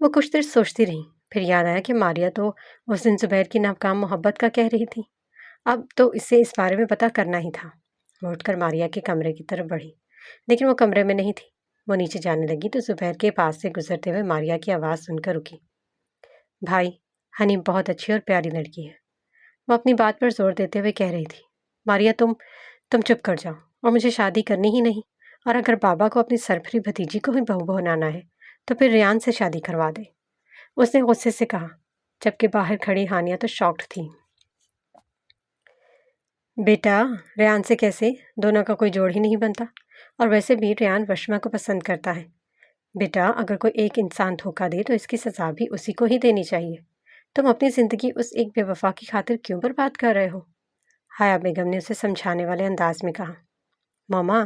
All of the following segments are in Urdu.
وہ کچھ دیر سوچتی رہی، پھر یاد آیا کہ ماریہ تو اس دن زبیر کی ناکام محبت کا کہہ رہی تھی، اب تو اسے اس بارے میں پتہ کرنا ہی تھا۔ وہ اٹھ کر ماریہ کے کمرے کی طرف بڑھی، لیکن وہ کمرے میں نہیں تھی۔ وہ نیچے جانے لگی تو زبیر کے پاس سے گزرتے ہوئے ماریہ کی آواز سن کر رکی۔ بھائی، حنیم بہت اچھی اور پیاری لڑکی ہے، وہ اپنی بات پر زور دیتے ہوئے کہہ رہی تھی۔ ماریہ تم چپ کر جاؤ، اور مجھے شادی کرنی ہی نہیں، اور اگر بابا کو اپنی سرپھری بھتیجی کو ہی بہو بنانا ہے تو پھر ریان سے شادی کروا دے، اس نے غصے سے کہا، جبکہ باہر کھڑی ہانیہ تو شاکڈ تھی۔ بیٹا، ریان سے کیسے؟ دونوں کا کوئی جوڑ ہی نہیں بنتا، اور ویسے بھی ریان وشما کو پسند کرتا ہے۔ بیٹا، اگر کوئی ایک انسان دھوکہ دے تو اس کی سزا بھی اسی کو ہی دینی چاہیے۔ تم اپنی زندگی اس ایک بے وفا کی خاطر کیوں برباد کر رہے ہو؟ حیا بیگم نے اسے سمجھانے والے انداز میں کہا۔ ماما،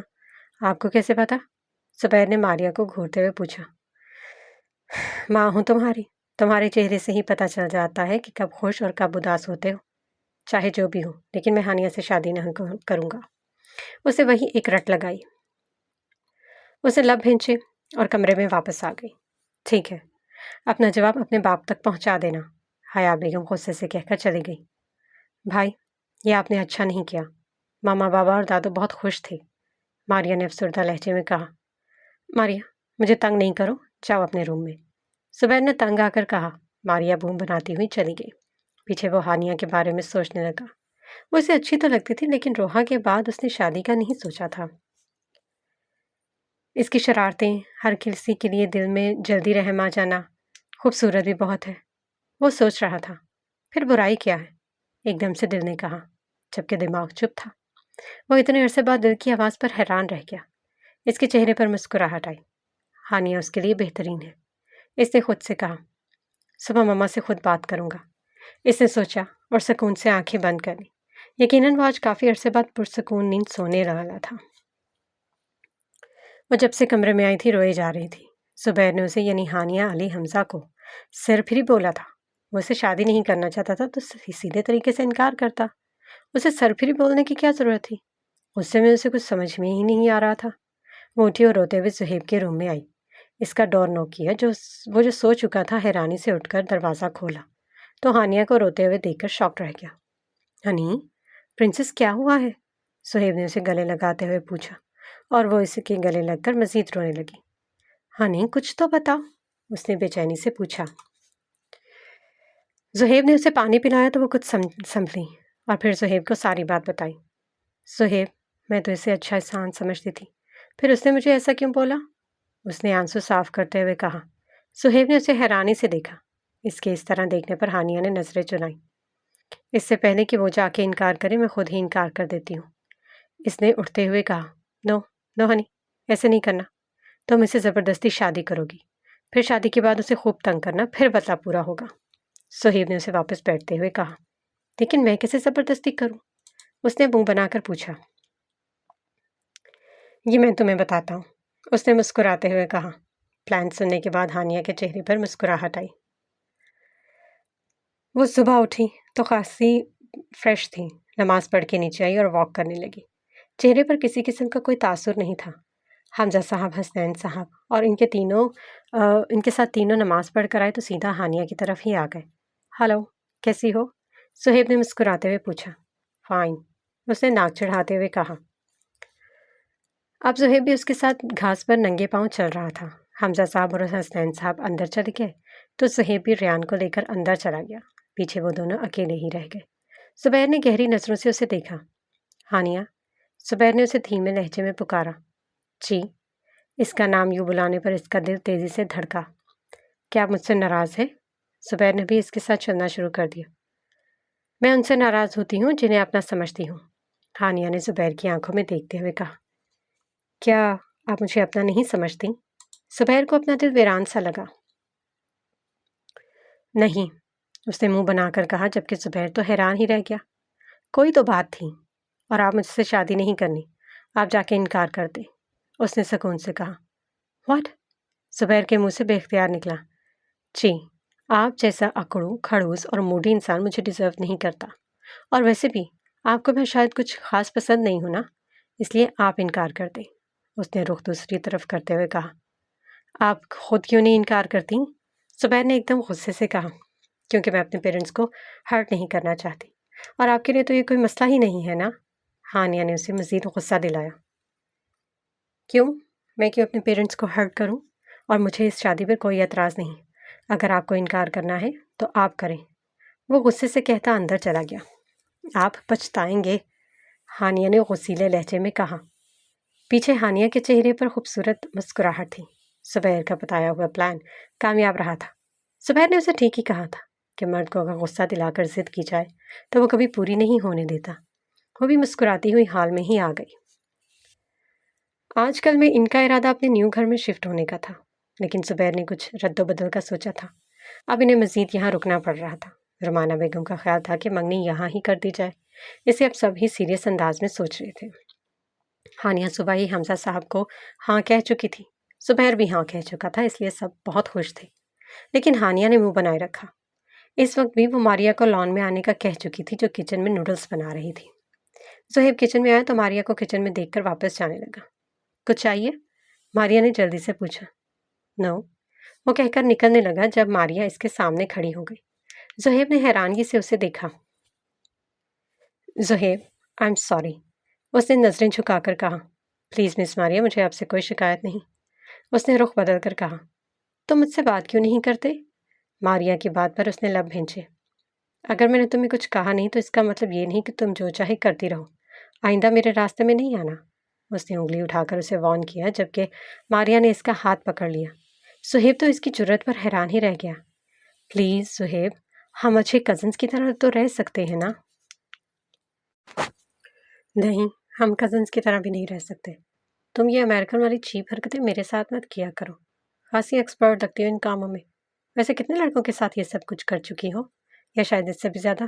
آپ کو کیسے پتا؟ زبیر نے ماریہ کو گھورتے ہوئے پوچھا۔ ماں ہوں تمہارے چہرے سے ہی پتہ چل جاتا ہے کہ کب خوش اور کب اداس ہوتے ہو۔ چاہے جو بھی ہو، لیکن میں ہانیہ سے شادی نہیں کروں گا۔ اسے وہی ایک رٹ لگائی۔ اسے لب بھینچے اور کمرے میں واپس آ گئی۔ ٹھیک ہے، اپنا جواب اپنے باپ تک پہنچا دینا، حیا بیگم غصے سے کہہ کر چلی گئی۔ بھائی، یہ آپ نے اچھا نہیں کیا، ماما بابا اور دادو بہت خوش تھے، ماریہ نے افسردہ لہجے میں کہا۔ ماریہ، مجھے تنگ نہیں کرو، جاؤ اپنے روم میں، زبیر نے تنگ آ کر کہا۔ ماریہ بوم بناتی ہوئی چلی گئی۔ پیچھے وہ ہانیہ کے بارے میں سوچنے لگا۔ وہ اسے اچھی تو لگتی تھی، لیکن روحا کے بعد اس نے شادی کا نہیں سوچا تھا۔ اس کی شرارتیں، ہر کسی کے لیے دل میں جلدی رحم آ جانا، خوبصورت بھی بہت ہے، وہ سوچ رہا تھا۔ پھر برائی کیا ہے؟ ایک دم سے دل نے کہا، جبکہ دماغ چپ تھا۔ وہ اتنے عرصے بعد دل کی آواز پر حیران رہ گیا۔ اس کے چہرے پر مسکراہٹ آئی۔ ہانیہ اس کے لیے بہترین ہے، اس نے خود سے کہا۔ صبح مما سے خود بات کروں گا، اس نے سوچا اور سکون سے آنکھیں بند کر لی۔ یقیناً وہ آج کافی عرصے بعد پرسکون نیند سونے والا تھا۔ وہ جب سے کمرے میں آئی تھی روئے جا رہی تھی۔ زبیر نے اسے یعنی ہانیہ علی حمزہ کو سرپھری بولا تھا۔ وہ اسے شادی نہیں کرنا چاہتا تھا تو سیدھے طریقے سے انکار کرتا۔ اسے سرپھری بولنے کی کیا ضرورت تھی؟ غصے میں اسے کچھ سمجھ میں ہی نہیں آ رہا تھا۔ وہ اٹھی اور روتے ہوئے صہیب کے روم میں آئی۔ اس کا ڈور نوک کیا، وہ جو سو چکا تھا حیرانی سے اٹھ کر دروازہ کھولا تو ہانیہ کو روتے ہوئے دیکھ کر شاکڈ رہ گیا۔ ہنی، پرنسس کیا ہوا ہے؟ صہیب نے اسے گلے لگاتے ہوئے پوچھا، اور وہ اس کے گلے لگ کر مزید رونے لگی۔ ہنی، کچھ تو بتاؤ، اس نے بے چینی سے پوچھا۔ صہیب نے اسے پانی پلایا تو وہ کچھ سنبھلی اور پھر صہیب کو ساری بات بتائی۔ صہیب، میں تو اسے اچھا انسان سمجھتی تھی، پھر اس نے مجھے ایسا کیوں بولا؟ اس نے آنسو صاف کرتے ہوئے کہا۔ صہیب نے اسے حیرانی سے دیکھا۔ اس کے اس طرح دیکھنے پر ہانیہ نے نظریں چنائیں۔ اس سے پہلے کہ وہ جا کے انکار کرے میں خود ہی انکار کر دیتی ہوں، اس نے اٹھتے ہوئے کہا۔ نو ہنی، ایسے نہیں کرنا، تم اسے زبردستی شادی کرو گی، پھر شادی کے بعد اسے خوب تنگ کرنا، پھر بدلہ پورا ہوگا۔ صہیب نے اسے واپس بیٹھتے ہوئے کہا۔ لیکن میں کیسے زبردستی کروں؟ اس نے منہ بنا کر پوچھا۔ یہ میں تمہیں بتاتا ہوں، اس نے مسکراتے ہوئے کہا۔ پلان سننے کے بعد ہانیہ کے چہرے پر مسکراہٹ آئی۔ وہ صبح اٹھی تو خاصی فریش تھی، نماز پڑھ کے نیچے آئی اور واک کرنے لگی۔ چہرے پر کسی قسم کا کوئی تاثر نہیں تھا۔ حمزہ صاحب، حسنین صاحب اور ان کے ساتھ تینوں نماز پڑھ کر آئے تو سیدھا ہانیہ کی طرف ہی آ گئے۔ ہلو، کیسی ہو؟ صہیب نے مسکراتے ہوئے پوچھا۔ فائن، اس نے ناک چڑھاتے ہوئے کہا۔ اب صہیب بھی اس کے ساتھ گھاس پر ننگے پاؤں چل رہا تھا۔ حمزہ صاحب اور حسنین صاحب اندر چلے گئے تو صہیب بھی ریان کو لے کر اندر چلا گیا۔ پیچھے وہ دونوں اکیلے ہی رہ گئے۔ زبیر نے گہری نظروں سے اسے دیکھا۔ ہانیہ، زبیر نے اسے دھیمے لہجے میں پکارا۔ جی۔ اس کا نام یوں بلانے پر اس کا دل تیزی سے دھڑکا۔ کیا آپ مجھ سے ناراض ہے؟ زبیر نے بھی اس کے ساتھ چلنا شروع کر دیا۔ میں ان سے ناراض ہوتی ہوں جنہیں اپنا سمجھتی ہوں، ہانیہ نے زبیر کی آنکھوں میں دیکھتے ہوئے کہا۔ کیا آپ مجھے اپنا نہیں سمجھتی؟ زبیر کو اپنا دل ویران سا لگا۔ نہیں، اس نے منہ بنا کر کہا، جبکہ زبیر تو حیران ہی رہ گیا۔ کوئی تو بات تھی، اور آپ مجھ سے شادی نہیں کرنی، آپ جا کے انکار کر دیں، اس نے سکون سے کہا۔ واٹ؟ زبیر کے منہ سے بے اختیار نکلا۔ جی، آپ جیسا اکڑو، کھڑوس اور موڈی انسان مجھے ڈیزرو نہیں کرتا، اور ویسے بھی آپ کو میں شاید کچھ خاص پسند نہیں ہوں نا، اس لیے آپ انکار کر دیں، اس نے رخ دوسری طرف کرتے ہوئے کہا۔ آپ خود کیوں نہیں انکار کرتی؟ زبیر نے ایک دم غصے سے کہا، کیونکہ میں اپنے پیرنٹس کو ہرٹ نہیں کرنا چاہتی، اور آپ کے لیے تو یہ کوئی مسئلہ ہی نہیں ہے نا؟ ہانیہ نے اسے مزید غصہ دلایا۔ کیوں؟ میں کیوں اپنے پیرنٹس کو ہرٹ کروں؟ اور مجھے اس شادی پر کوئی اعتراض نہیں، اگر آپ کو انکار کرنا ہے تو آپ کریں۔ وہ غصے سے کہتا اندر چلا گیا۔ آپ پچھتائیں گے، ہانیہ نے غصیلے لہجے میں کہا۔ پیچھے ہانیہ کے چہرے پر خوبصورت مسکراہٹ تھی۔ زبیر کا بتایا ہوا پلان کامیاب رہا تھا۔ زبیر نے اسے ٹھیک ہی کہا تھا کہ مرد کو اگر غصہ دلا کر ضد کی جائے تو وہ کبھی پوری نہیں ہونے دیتا۔ وہ بھی مسکراتی ہوئی حال میں ہی آ گئی۔ آج کل میں ان کا ارادہ اپنے نیو گھر میں شفٹ ہونے کا تھا، لیکن زبیر نے کچھ رد و بدل کا سوچا تھا۔ اب انہیں مزید یہاں رکنا پڑ رہا تھا۔ رومانہ بیگم کا خیال تھا کہ منگنی یہاں ہی کر دی جائے۔ اسے اب سب ہی سیریس انداز میں سوچ رہے تھے۔ ہانیہ صبح ہی حمزہ صاحب کو ہاں کہہ چکی تھی، زبیر بھی ہاں کہہ چکا تھا، اس لیے سب بہت خوش تھے۔ لیکن ہانیہ نے منہ بنائے رکھا۔ اس وقت بھی وہ ماریا کو لان میں آنے کا کہہ چکی تھی، جو کچن میں نوڈلز بنا رہی تھی۔ زہیب کچن میں آیا تو ماریا کو کچن میں دیکھ کر واپس جانے لگا۔ کچھ چاہیے؟ ماریا نے جلدی سے پوچھا۔ نو، وہ کہہ کر نکلنے لگا جب ماریا اس کے سامنے کھڑی ہو گئی۔ زہیب نے حیرانگی سے اسے دیکھا۔ زہیب، آئی ایم سوری، اس نے نظریں جھکا کر کہا۔ پلیز مس ماریا، مجھے آپ سے کوئی شکایت نہیں، اس نے رخ بدل کر کہا۔ تم مجھ سے بات کیوں نہیں کرتے؟ ماریا کی بات پر اس نے لب بھینچے۔ اگر میں نے تمہیں کچھ کہا نہیں تو اس کا مطلب یہ نہیں کہ تم جو چاہے کرتی رہو۔ آئندہ میرے راستے میں نہیں آنا، اس نے انگلی اٹھا کر اسے وارن کیا، جبکہ ماریا نے اس کا ہاتھ پکڑ لیا۔ زہیب تو اس کی جرأت پر حیران ہی رہ گیا۔ پلیز زہیب، ہم اچھے کزنس کی طرح تو رہ سکتے ہیں نا؟ نہیں، ہم کزنس کی طرح بھی نہیں رہ سکتے۔ تم یہ امریکن والی چیپ حرکتیں میرے ساتھ مت کیا کرو۔ خاصی ایکسپرٹ لگتی ہو ان کاموں میں۔ ویسے کتنے لڑکوں کے ساتھ یہ سب کچھ کر چکی ہو، یا شاید اس سے بھی زیادہ؟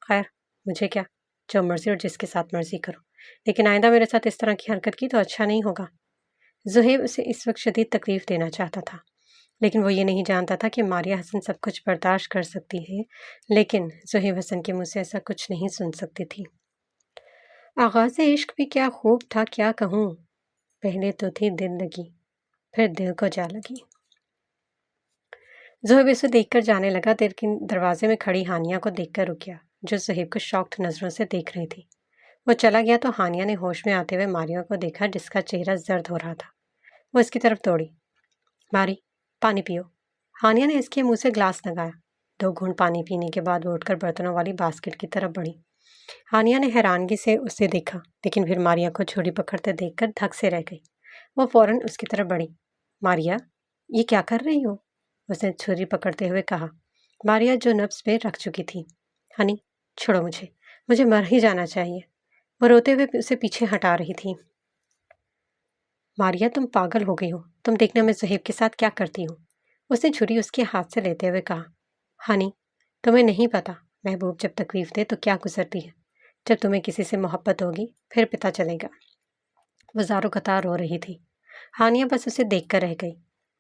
خیر، مجھے کیا، جو مرضی اور جس کے ساتھ مرضی کرو، لیکن آئندہ میرے ساتھ اس طرح کی حرکت کی تو اچھا نہیں ہوگا۔ زہیب اسے اس وقت شدید تکلیف دینا چاہتا تھا، لیکن وہ یہ نہیں جانتا تھا کہ ماریا حسن سب کچھ برداشت کر سکتی ہے، لیکن زہیب حسن کے منہ سے ایسا کچھ نہیں سن سکتی تھی۔ آغاز عشق بھی کیا خوب تھا، کیا کہوں، پہلے تو تھی دل لگی، پھر دل کو جا لگی۔ زہیب اسے دیکھ کر جانے لگا، لیکن دروازے میں کھڑی ہانیہ کو دیکھ کر رک گیا، جو زہیب کو شاکڈ نظروں سے دیکھ رہی تھی۔ وہ چلا گیا تو ہانیہ نے ہوش میں آتے ہوئے ماریا کو دیکھا، جس کا چہرہ زرد ہو رہا تھا۔ وہ اس کی طرف دوڑی۔ ماری، پانی پیو۔ ہانیہ نے اس کے منہ سے گلاس لگایا۔ 2 گھونٹ پانی پینے کے بعد وہ اٹھ کر برتنوں والی باسکٹ کی طرف بڑھی۔ ہانیہ نے حیرانگی سے اسے دیکھا، لیکن پھر ماریا کو چھری پکڑتے دیکھ کر دھک سے رہ گئی۔ وہ فوراً اس کی طرف بڑھی۔ ماریا، یہ کیا کر رہی ہو؟ اس نے چھری پکڑتے ہوئے کہا۔ ماریا جو نبض پہ رکھ چکی تھی۔ ہنی، چھوڑو مجھے مر ہی جانا چاہیے۔ وہ روتے ہوئے اسے پیچھے ہٹا رہی تھی۔ ماریا، تم پاگل ہو گئی ہو، تم دیکھنا میں زہیب کے ساتھ کیا کرتی ہوں، اس نے چھری اس کے ہاتھ سے لیتے ہوئے کہا۔ ہنی، تمہیں نہیں پتا محبوب جب تکلیف دے تو کیا گزرتی ہے۔ جب تمہیں کسی سے محبت ہوگی پھر پتہ چلے گا۔ وہ زارو قطار رو رہی تھی۔ ہانیہ بس اسے دیکھ کر رہ گئی۔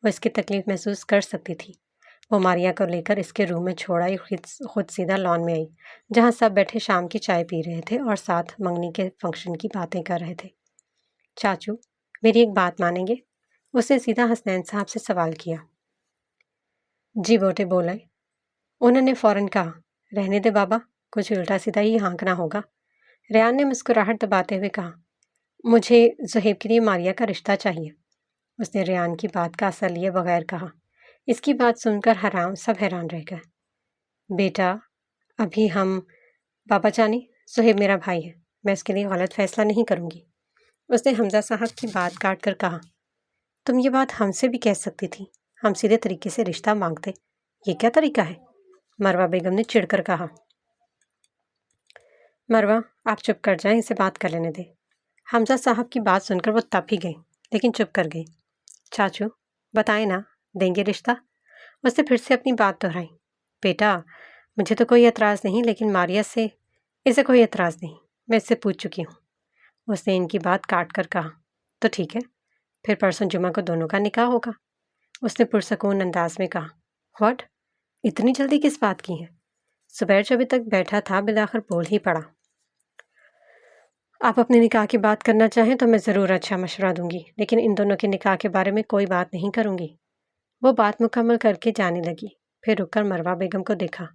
وہ اس کی تکلیف محسوس کر سکتی تھی۔ وہ ماریا کو لے کر اس کے روم میں چھوڑ آئی، خود سیدھا لان میں آئی، جہاں سب بیٹھے شام کی چائے پی رہے تھے اور ساتھ منگنی کے فنکشن کی باتیں کر رہے تھے۔ چاچو، میری ایک بات مانیں گے؟ اس نے سیدھا حسنین صاحب سے سوال کیا۔ جی بیٹے بولے۔ انہوں نے فوراً کہا، رہنے دے بابا، کچھ الٹا سیدھا ہی ہانکنا ہوگا۔ ریان نے مسکراہٹ دباتے ہوئے کہا، مجھے زہیب کے لیے ماریا کا رشتہ چاہیے۔ اس نے ریان کی بات کا اثر لیے بغیر کہا۔ اس کی بات سن کر سب حیران رہ گئے۔ بیٹا، ابھی ہم بابا جانی، زہیب میرا بھائی ہے، میں اس کے لیے غلط فیصلہ نہیں کروں گی۔ اس نے حمزہ صاحب کی بات کاٹ کر کہا، تم یہ بات ہم سے بھی کہہ سکتی تھی، ہم سیدھے طریقے سے رشتہ مانگتے، یہ کیا طریقہ ہے؟ مروہ بیگم نے چڑھ کر کہا۔ مروہ، آپ چپ کر جائیں، اسے بات کر لینے دیں۔ حمزہ صاحب کی بات سن کر وہ تپ ہی گئی، لیکن چپ کر گئی۔ چاچو، بتائیں نا، دیں گے رشتہ؟ اس نے پھر سے اپنی بات دہرائی۔ بیٹا، مجھے تو کوئی اعتراض نہیں، لیکن ماریا سے اسے کوئی اعتراض نہیں، میں اس سے پوچھ چکی ہوں۔ اس نے ان کی بات کاٹ کر کہا، تو ٹھیک ہے، پھر پرسوں جمعہ کو دونوں کا نکاح ہوگا۔ اس نے پرسکون انداز میں کہا۔ واٹ؟ اتنی جلدی کس بات کی ہے؟ زبیر جو ابھی تک بیٹھا تھا بالآخر بول ہی پڑا۔ آپ اپنے نکاح کی بات کرنا چاہیں تو میں ضرور اچھا مشورہ دوں گی، لیکن ان دونوں کے نکاح کے بارے میں کوئی بات نہیں کروں گی۔ وہ بات مکمل کر کے جانے لگی، پھر رک کر مروہ بیگم کو دیکھا۔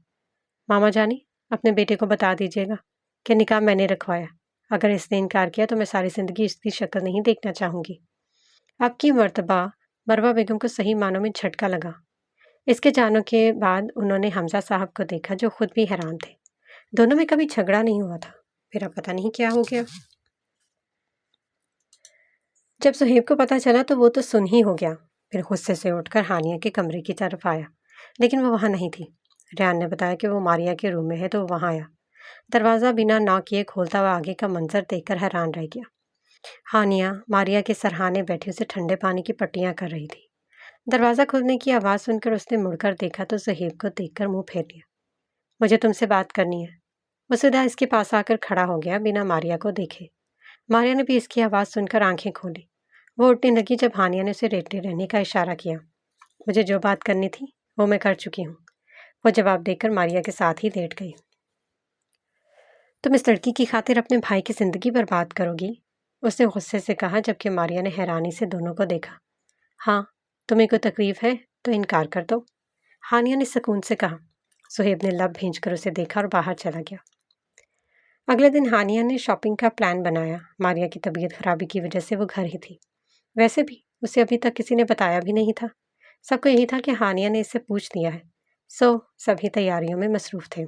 ماما جانی، اپنے بیٹے کو بتا دیجیے گا کہ نکاح میں نے رکھوایا۔ اگر اس نے انکار کیا تو میں ساری زندگی اس کی شکل نہیں دیکھنا چاہوں گی۔ اب کی مرتبہ مروہ بیگم کو صحیح معنوں میں جھٹکا لگا۔ اس کے جانوں کے بعد انہوں نے حمزہ صاحب کو دیکھا جو خود بھی حیران تھے۔ دونوں میں کبھی جھگڑا نہیں ہوا تھا، پھر اب پتہ نہیں کیا ہو گیا۔ جب صہیب کو پتہ چلا تو وہ تو سن ہی ہو گیا۔ پھر غصے سے اٹھ کر ہانیہ کے کمرے کی طرف آیا، لیکن وہ وہاں نہیں تھی۔ ریان نے بتایا کہ وہ ماریا کے روم میں ہے تو وہ وہاں آیا۔ دروازہ بنا ناک کیے کھولتا ہوا آگے کا منظر دیکھ کر حیران رہ گیا۔ ہانیہ ماریا کے سرہانے بیٹھی اسے ٹھنڈے پانی کی پٹیاں کر رہی تھی۔ دروازہ کھلنے کی آواز سن کر اس نے مڑ کر دیکھا تو صہیب کو دیکھ کر منہ پھیر لیا۔ مجھے تم سے بات کرنی ہے۔ وہ سیدھا اس کے پاس آ کر کھڑا ہو گیا بنا ماریا کو دیکھے۔ ماریا نے بھی اس کی آواز سن کر آنکھیں کھولی۔ وہ اٹھنے لگی جب ہانیہ نے اسے لیٹے رہنے کا اشارہ کیا۔ مجھے جو بات کرنی تھی وہ میں کر چکی ہوں، وہ جواب دے کر ماریا کے ساتھ ہی لیٹ گئی۔ تم اس لڑکی کی خاطر اپنے بھائی کی زندگی برباد کرو گی؟ اس نے غصے سے کہا جبکہ ماریا نے حیرانی سے دونوں کو دیکھا۔ ہاں، تمہیں کوئی تکلیف ہے تو انکار کر دو، ہانیہ نے سکون سے کہا۔ صہیب نے لب بھینچ کر اسے دیکھا اور باہر چلا گیا۔ اگلے دن ہانیہ نے شاپنگ کا پلان بنایا۔ ماریا کی طبیعت خرابی کی وجہ سے وہ گھر ہی تھی۔ ویسے بھی اسے ابھی تک کسی نے بتایا بھی نہیں تھا۔ سب کو یہی تھا کہ ہانیہ نے اس سے پوچھ لیا ہے، سبھی تیاریوں میں مصروف تھے۔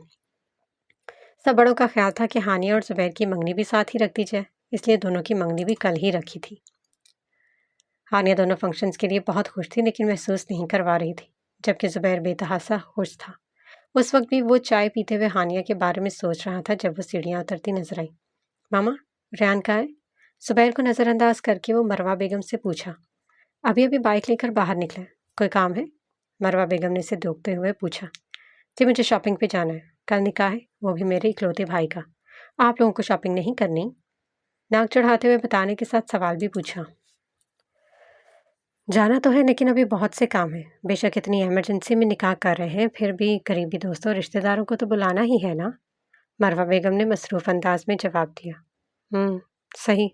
سب بڑوں کا خیال تھا کہ ہانیہ اور زبیر کی منگنی بھی ساتھ ہی رکھ دی جائے، اس لیے دونوں کی منگنی بھی کل ہی رکھی تھی۔ ہانیہ دونوں فنکشنز کے لیے بہت خوش تھی لیکن محسوس نہیں کروا رہی تھی، جبکہ زبیر بے تحاشا خوش تھا۔ اس وقت بھی وہ چائے پیتے ہوئے ہانیہ کے بارے میں سوچ رہا تھا جب وہ سیڑھیاں اترتی نظر آئی۔ ماما، ریان کہاں ہے؟ زبیر کو نظر انداز کر کے وہ مروہ بیگم سے پوچھا۔ ابھی بائک لے کر باہر نکلا ہے، کوئی کام ہے؟ مروہ بیگم نے اسے دوکتے ہوئے پوچھا۔ جی مجھے شاپنگ پہ جانا ہے، کل نکاح ہے، وہ بھی میرے اکلوتے بھائی کا۔ آپ لوگوں کو شاپنگ نہیں کرنی؟ ناک چڑھاتے ہوئے بتانے کے ساتھ سوال بھی پوچھا۔ جانا تو ہے لیکن ابھی بہت سے کام ہیں، بے شک اتنی ایمرجنسی میں نکاح کر رہے ہیں، پھر بھی قریبی دوستوں اور رشتہ داروں کو تو بلانا ہی ہے نا، مروہ بیگم نے مصروف انداز میں جواب دیا۔ صحیح،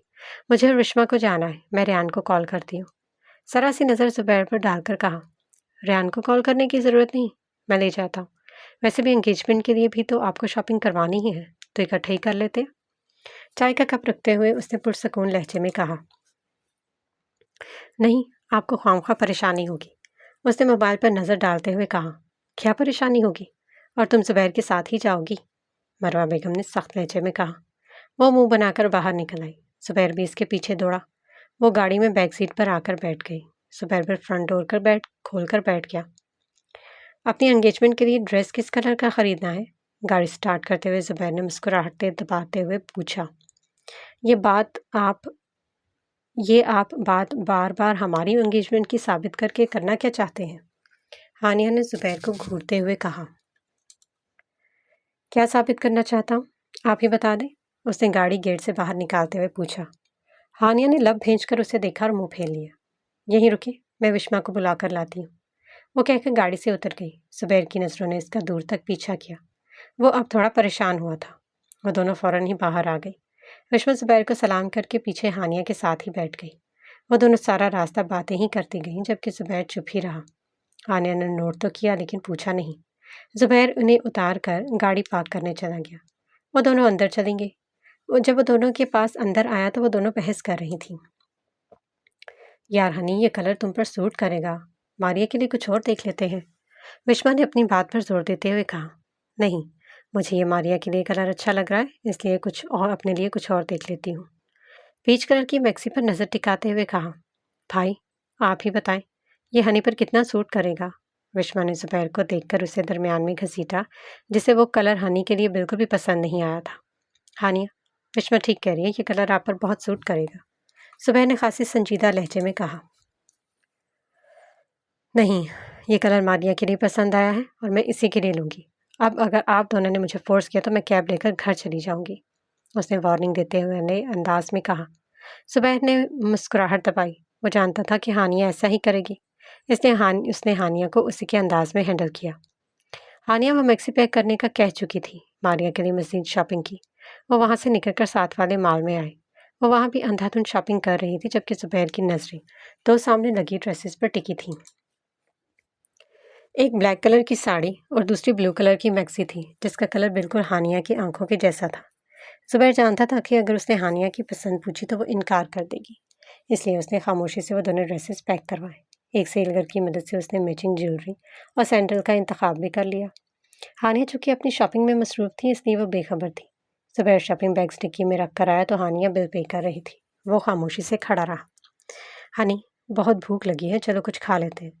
مجھے اور رشمہ کو جانا ہے، میں ریان کو کال کرتی ہوں۔ ذرا سی نظر زبیر پر ڈال کر کہا۔ ریان کو کال کرنے کی ضرورت نہیں، میں لے جاتا ہوں، ویسے بھی انگیجمنٹ کے لیے بھی تو آپ کو شاپنگ کروانی ہی ہے، تو اکٹھے ہی کر لیتے ہیں۔ چائے کا کپ رکھتے ہوئے اس نے پرسکون لہجے میں کہا۔ نہیں، آپ کو خواہ پریشانی ہوگی، اس نے موبائل پر نظر ڈالتے ہوئے کہا۔ کیا پریشانی ہوگی؟ اور تم زبیر کے ساتھ ہی جاؤ گی؟ مروہ بیگم نے سخت لہجے میں کہا۔ وہ منہ بنا کر باہر نکل آئی۔ زبیر بھی اس کے پیچھے دوڑا۔ وہ گاڑی میں بیک سیٹ پر آ کر بیٹھ گئی۔ زبیر پر فرنٹ ڈور کھول کر بیٹھ گیا۔ اپنی انگیجمنٹ کے لیے ڈریس کس کلر کا خریدنا ہے؟ گاڑی سٹارٹ کرتے ہوئے زبیر نے مسکراہٹیں دباتے ہوئے پوچھا۔ یہ آپ بات بار بار ہماری انگیجمنٹ کی ثابت کر کے کرنا کیا چاہتے ہیں؟ ہانیہ نے زبیر کو گھورتے ہوئے کہا۔ کیا ثابت کرنا چاہتا ہوں؟ آپ ہی بتا دیں، اس نے گاڑی گیٹ سے باہر نکالتے ہوئے پوچھا۔ ہانیہ نے لب بھینچ کر اسے دیکھا اور منہ پھیر لیا۔ یہیں رکے، میں وشما کو بلا کر لاتی ہوں، وہ کہہ کر گاڑی سے اتر گئی۔ زبیر کی نظروں نے اس کا دور تک پیچھا کیا۔ وہ اب تھوڑا پریشان ہوا تھا۔ وہ دونوں فوراً ہی باہر آ گئی۔ وشما زبیر کو سلام کر کے پیچھے ہانیہ کے ساتھ ہی بیٹھ گئی۔ وہ دونوں سارا راستہ باتیں ہی کرتی گئیں جبکہ زبیر چپ ہی رہا۔ ہانیہ نے نوٹ تو کیا لیکن پوچھا نہیں۔ زبیر انہیں اتار کر گاڑی پارک کرنے چلا گیا۔ وہ دونوں اندر چلیں گے۔ جب وہ دونوں کے پاس اندر آیا تو وہ دونوں بحث کر رہی تھیں۔ یار ہنی، یہ کلر تم پر سوٹ کرے گا، ماریا کے لیے کچھ اور دیکھ لیتے ہیں، وشما نے اپنی بات پر زور دیتے ہوئے کہا۔ نہیں، مجھے یہ ماریا کے لیے کلر اچھا لگ رہا ہے، اس لیے اپنے لیے کچھ اور دیکھ لیتی ہوں۔ پیچ کلر کی میکسی پر نظر ٹکاتے ہوئے کہا۔ بھائی آپ ہی بتائیں، یہ ہنی پر کتنا سوٹ کرے گا؟ وشما نے زبیر کو دیکھ کر اسے درمیان میں گھسیٹا، جسے وہ کلر ہنی کے لیے بالکل بھی پسند نہیں آیا تھا۔ ہانیہ، وشما ٹھیک کہہ رہی ہے، یہ کلر آپ پر بہت سوٹ کرے گا، زبیر نے خاصی سنجیدہ لہجے میں کہا۔ نہیں، یہ کلر ماریا کے لیے پسند آیا ہے اور میں اسی کے لیے لوں گی۔ اب اگر آپ دونوں نے مجھے فورس کیا تو میں کیب لے کر گھر چلی جاؤں گی، اس نے وارننگ دیتے ہوئے انداز میں کہا۔ زبیر نے مسکراہٹ دبائی۔ وہ جانتا تھا کہ ہانیہ ایسا ہی کرے گی، اس نے ہانیہ کو اسی کے انداز میں ہینڈل کیا۔ ہانیہ وہ میکسی پیک کرنے کا کہہ چکی تھی، ماریا کے لیے مزید شاپنگ کی۔ وہ وہاں سے نکل کر ساتھ والے مال میں آئے۔ وہ وہاں بھی اندھا دھند شاپنگ کر رہی تھی جبکہ زبیر کی نظریں دو سامنے لگی ڈریسز پر ٹکی تھیں۔ ایک بلیک کلر کی ساڑی اور دوسری بلو کلر کی میکسی تھی جس کا کلر بالکل ہانیہ کی آنکھوں کے جیسا تھا۔ زبیر جانتا تھا کہ اگر اس نے ہانیہ کی پسند پوچھی تو وہ انکار کر دے گی، اس لیے اس نے خاموشی سے وہ دونوں ڈریسز پیک کروائے۔ ایک سیلگر کی مدد سے اس نے میچنگ جیولری اور سینڈل کا انتخاب بھی کر لیا۔ ہانیہ چونکہ اپنی شاپنگ میں مصروف تھی اس لیے وہ بے خبر تھی۔ زبیر شاپنگ بیگز ڈکی میں رکھ کر آیا تو ہانیہ بل پے کر رہی تھی۔ وہ خاموشی سے کھڑا رہا۔ ہنی، بہت بھوک لگی ہے، چلو کچھ کھا لیتے ہیں،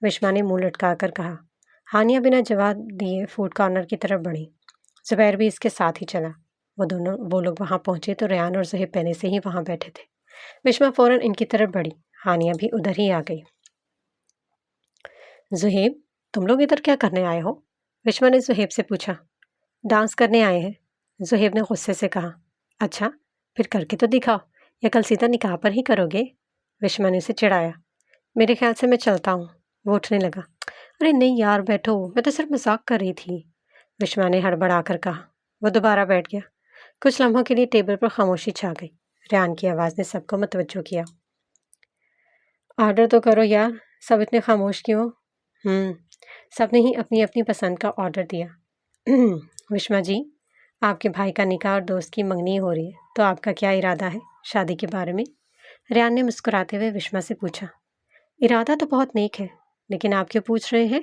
وشما نے منہ لٹکا کر کہا۔ ہانیہ بنا جواب دیے فوڈ کارنر کی طرف بڑھی۔ زبیر بھی اس کے ساتھ ہی چلا۔ وہ لوگ وہاں پہنچے تو ریان اور زہیب پہلے سے ہی وہاں بیٹھے تھے۔ وشما فوراً ان کی طرف بڑھی۔ ہانیہ بھی ادھر ہی آ گئی۔ زہیب، تم لوگ ادھر کیا کرنے آئے ہو؟ وشما نے زہیب سے پوچھا۔ ڈانس کرنے آئے ہیں، زہیب نے غصے سے کہا۔ اچھا، پھر کر کے تو دکھاؤ، یا کل سیدھا نکاح پر ہی کرو گے؟ وشما نے اسے چڑھایا۔ میرے خیال سے میں چلتا ہوں، وہ اٹھنے لگا۔ ارے نہیں یار، بیٹھو، میں تو صرف مذاق کر رہی تھی، وشما نے ہڑبڑا کر کہا۔ وہ دوبارہ بیٹھ گیا۔ کچھ لمحوں کے لیے ٹیبل پر خاموشی چھا گئی۔ ریان کی آواز نے سب کو متوجہ کیا۔ آرڈر تو کرو یار، سب اتنے خاموش کیوں؟ سب نے ہی اپنی اپنی پسند کا آرڈر دیا۔ وشما جی، آپ کے بھائی کا نکاح اور دوست کی منگنی ہو رہی ہے، تو آپ کا کیا ارادہ ہے شادی کے بارے میں؟ ریان نے مسکراتے ہوئے وشما سے پوچھا۔ ارادہ تو بہت نیک ہے، لیکن آپ کیوں پوچھ رہے ہیں؟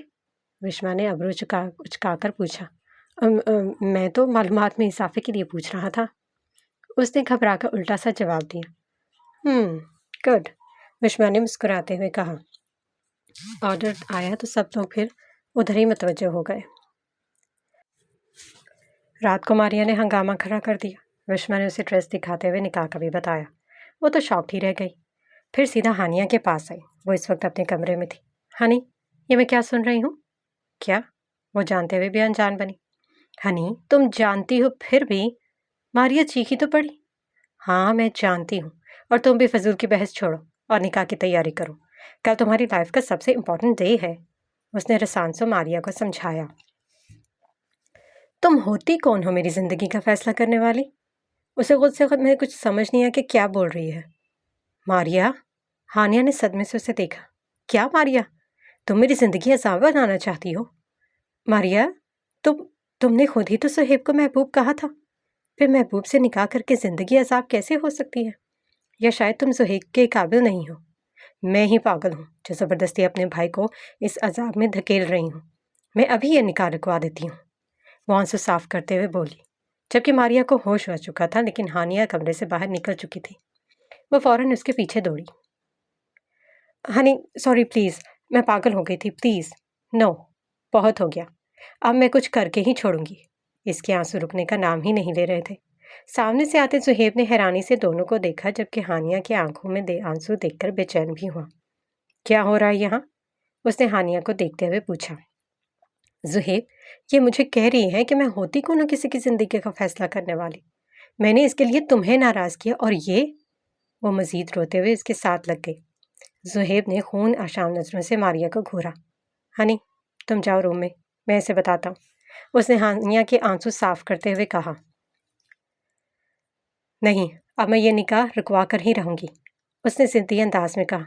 وشما نے ابرو اچکا کر پوچھا۔ میں تو معلومات میں اضافے کے لیے پوچھ رہا تھا، اس نے گھبرا کر الٹا سا جواب دیا۔ گڈ، وشما نے مسکراتے ہوئے کہا۔ آرڈر آیا تو سب لوگ پھر ادھر ہی متوجہ ہو گئے۔ رات کو ماریا نے ہنگامہ کھڑا کر دیا۔ وشما نے اسے ڈریس دکھاتے ہوئے نکاح کا بھی بتایا۔ وہ تو شاکڈ ہی رہ گئی۔ پھر سیدھا ہانیہ کے پاس آئی۔ وہ اس وقت اپنے کمرے میں تھی۔ ہنی، یہ میں کیا سن رہی ہوں؟ کیا؟ وہ جانتے ہوئے بھی انجان بنی۔ ہنی، تم جانتی ہو پھر بھی؟ ماریا چیخی تو پڑی۔ ہاں میں جانتی ہوں، اور تم بھی فضول کی بحث چھوڑو اور نکاح کی تیاری کرو، کل تمہاری لائف کا سب سے امپورٹنٹ ڈے ہے، اس نے رسانسو ماریا کو سمجھایا۔ تم ہوتی کون ہو میری زندگی کا فیصلہ کرنے والی؟ اسے خود سے خود میں کچھ سمجھ نہیں آیا کہ کیا بول رہی ہے۔ ماریا، ہانیہ نے صدمے سے اسے دیکھا۔ کیا ماریا، تم میری زندگی عذاب بنانا چاہتی ہو؟ ماریا، تم نے خود ہی تو صہیب کو محبوب کہا تھا، پھر محبوب سے نکاح کر کے زندگی عذاب کیسے ہو سکتی ہے؟ یا شاید تم صہیب کے قابل نہیں ہو؟ میں ہی پاگل ہوں جو زبردستی اپنے بھائی کو اس عذاب میں دھکیل رہی ہوں۔ میں ابھی یہ نکاح رکوا دیتی ہوں، وہ آنسو صاف کرتے ہوئے بولی، جبکہ ماریا کو ہوش آ چکا تھا، لیکن ہانیہ کمرے سے باہر نکل چکی تھی۔ وہ فوراً اس کے پیچھے دوڑی۔ ہنی سوری پلیز، میں پاگل ہو گئی تھی، پلیز نو، بہت ہو گیا، اب میں کچھ کر کے ہی چھوڑوں گی۔ اس کے آنسو رکنے کا نام ہی نہیں لے رہے تھے۔ سامنے سے آتے زہیب نے حیرانی سے دونوں کو دیکھا، جبکہ ہانیہ کی آنکھوں میں آنسو دیکھ کر بے چین بھی ہوا۔ کیا ہو رہا ہے یہاں؟ اس نے ہانیہ کو دیکھتے ہوئے پوچھا۔ زہیب، یہ مجھے کہہ رہی ہے کہ میں ہوتی کون ہوں کسی کی زندگی کا فیصلہ کرنے والی؟ میں نے اس کے لیے تمہیں ناراض کیا، اور یہ؟ وہ مزید روتے ہوئے اس کے ساتھ لگ گئی۔ زہیب نے خون آشام نظروں سے ماریا کو گھورا۔ ہنی، تم جاؤ روم میں اسے بتاتا ہوں، اس نے ہانیہ کے آنسو صاف کرتے ہوئے کہا۔ نہیں، اب میں یہ نکاح رکوا کر ہی رہوں گی، اس نے ضدی انداز میں کہا۔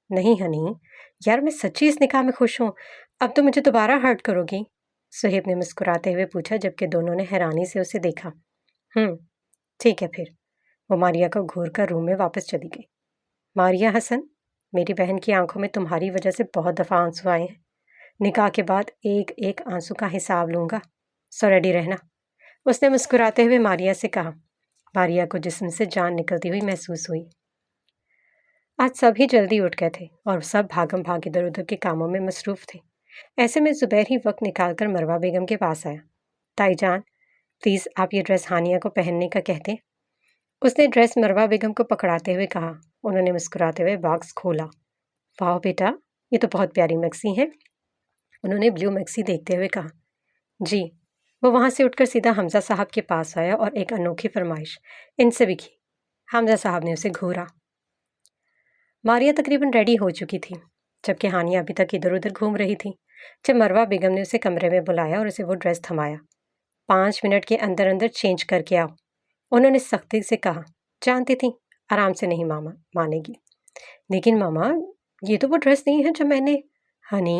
نہیں ہنی، یار میں سچی اس نکاح میں خوش ہوں، اب تو مجھے دوبارہ ہرٹ کرو گی؟ صہیب نے مسکراتے ہوئے پوچھا، جبکہ دونوں نے حیرانی سے اسے دیکھا۔ ٹھیک ہے پھر، وہ ماریا کو گھور کر روم میں واپس چلی گئی۔ ماریا حسن، میری بہن کی آنکھوں میں تمہاری وجہ سے بہت دفعہ آنسو آئے ہیں، نکاح کے بعد ایک ایک آنسو کا حساب لوں گا، سو ریڈی رہنا، اس نے مسکراتے ہوئے ماریا سے کہا۔ ماریا کو جسم سے جان نکلتی ہوئی محسوس ہوئی۔ آج سب ہی جلدی اٹھ گئے تھے اور سب بھاگم بھاگ ادھر ادھر کے کاموں میں مصروف تھے۔ ایسے میں زبیر ہی وقت نکال کر مروہ بیگم کے پاس آیا۔ تائی جان، پلیز آپ یہ ڈریس ہانیہ کو پہننے کا کہتے۔ اس نے ڈریس مروہ بیگم کو پکڑاتے ہوئے کہا۔ انہوں نے مسکراتے ہوئے باکس کھولا۔ واہ بیٹا، یہ تو بہت پیاری میکسی ہے، انہوں نے بلیو میکسی دیکھتے ہوئے کہا۔ جی، وہ وہاں سے اٹھ کر سیدھا حمزہ صاحب کے پاس آیا اور ایک انوکھی فرمائش ان سے بھی کی۔ حمزہ صاحب نے اسے گھورا۔ ماریا تقریباً ریڈی ہو چکی تھی، جبکہ ہانیہ ابھی تک ادھر ادھر گھوم رہی تھی، جب مروہ بیگم نے اسے کمرے میں بلایا اور اسے وہ ڈریس تھمایا۔ 5 منٹ کے اندر اندر چینج کر کے آؤ، انہوں نے سختی سے کہا۔ جانتی تھی آرام سے نہیں ماما مانے گی، لیکن ماما یہ تو وہ ڈریس نہیں ہے جو میں نے۔ ہنی،